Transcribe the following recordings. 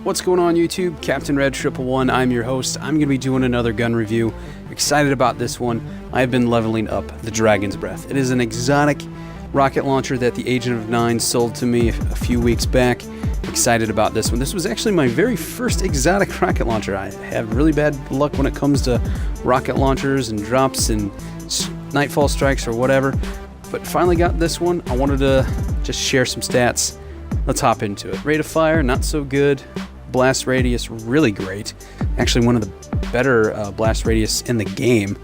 What's going on YouTube? Captain Red 111, I'm your host. I'm going to be doing another gun review. Excited about this one. I've been leveling up the Dragon's Breath. It is an exotic rocket launcher that the Agent of Nine sold to me a few weeks back. Excited about this one. This was actually my very first exotic rocket launcher. I have really bad luck when it comes to rocket launchers and drops and nightfall strikes or whatever, but finally got this one. I wanted to just share some stats. Let's hop into it. Rate of fire, not so good. Blast radius, really great. Actually one of the better blast radius in the game.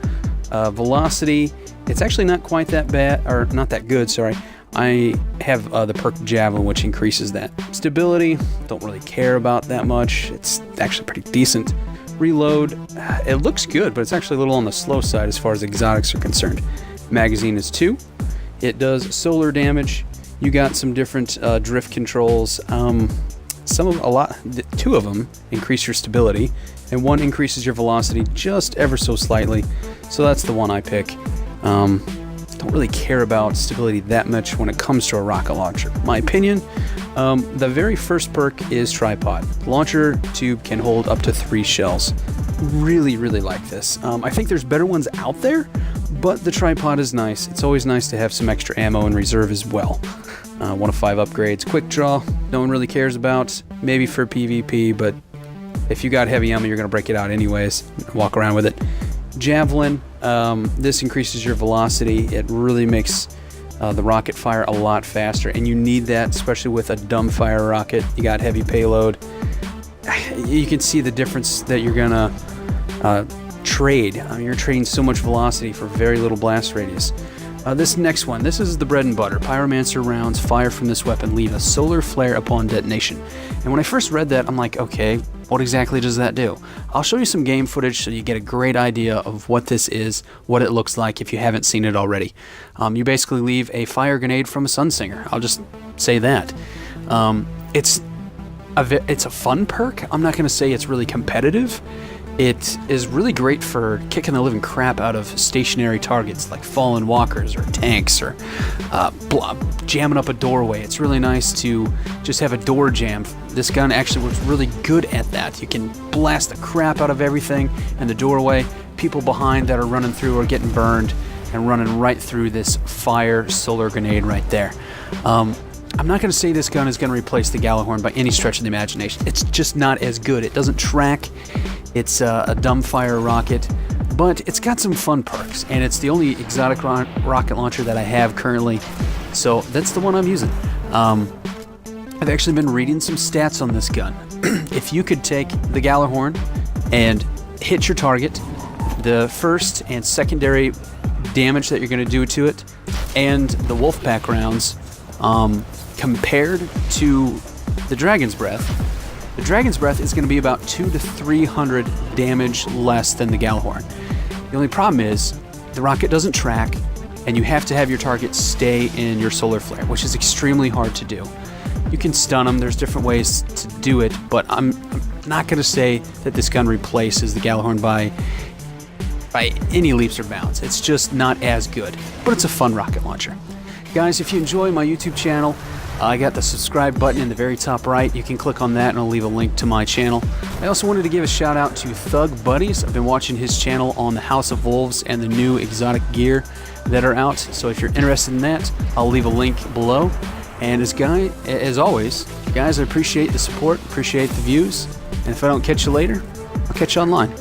Velocity, it's actually not quite that bad, or not that good, sorry. I have the perk Javelin, which increases that. Stability, don't really care about that much. It's actually pretty decent. Reload, it looks good, but it's actually a little on the slow side as far as exotics are concerned. Magazine is 2. It does solar damage. You got some different drift controls. Two of them increase your stability, and one increases your velocity just ever so slightly. So that's the one I pick. Don't really care about stability that much when it comes to a rocket launcher. My opinion, the very first perk is tripod. The launcher tube can hold up to 3 shells. Really, really like this. I think there's better ones out there, but the tripod is nice. It's always nice to have some extra ammo in reserve as well. 1 of 5 upgrades. Quick draw, no one really cares about. Maybe for PvP, but if you got heavy ammo, you're going to break it out anyways. Walk around with it. Javelin, this increases your velocity. It really makes the rocket fire a lot faster, and you need that, especially with a dumbfire rocket. You got heavy payload. You can see the difference that you're going to trade. I mean, you're trading so much velocity for very little blast radius. This next one, this is the bread and butter. Pyromancer rounds fired from this weapon leave a solar flare upon detonation. And when I first read that, I'm like, okay, what exactly does that do? I'll show you some game footage so you get a great idea of what this is, what it looks like if you haven't seen it already. You basically leave a fire grenade from a Sunsinger. I'll just say that. It's a fun perk. I'm not going to say it's really competitive. It is really great for kicking the living crap out of stationary targets like fallen walkers or tanks, or jamming up a doorway. It's really nice to just have a door jam. This gun actually works really good at that. You can blast the crap out of everything in the doorway. People behind that are running through are getting burned and running right through this fire solar grenade right there. I'm not going to say this gun is going to replace the Gjallarhorn by any stretch of the imagination. It's just not as good. It doesn't track. It's a dumbfire rocket, but it's got some fun perks, and it's the only exotic rocket launcher that I have currently, so that's the one I'm using. I've actually been reading some stats on this gun. If you could take the Gjallarhorn and hit your target, the first and secondary damage that you're going to do to it, and the Wolfpack rounds, compared to the Dragon's Breath, the Dragon's Breath is going to be about 200 to 300 damage less than the Gjallarhorn. The only problem is the rocket doesn't track, and you have to have your target stay in your solar flare, which is extremely hard to do. You can stun them, there's different ways to do it, but I'm not going to say that this gun replaces the Gjallarhorn by any leaps or bounds. It's just not as good, but it's a fun rocket launcher. Guys, if you enjoy my YouTube channel, I got the subscribe button in the very top right. You can click on that and I'll leave a link to my channel. I also wanted to give a shout out to Thug Buddies. I've been watching his channel on the House of Wolves and the new exotic gear that are out. So if you're interested in that, I'll leave a link below. And as always, guys, I appreciate the support, appreciate the views. And if I don't catch you later, I'll catch you online.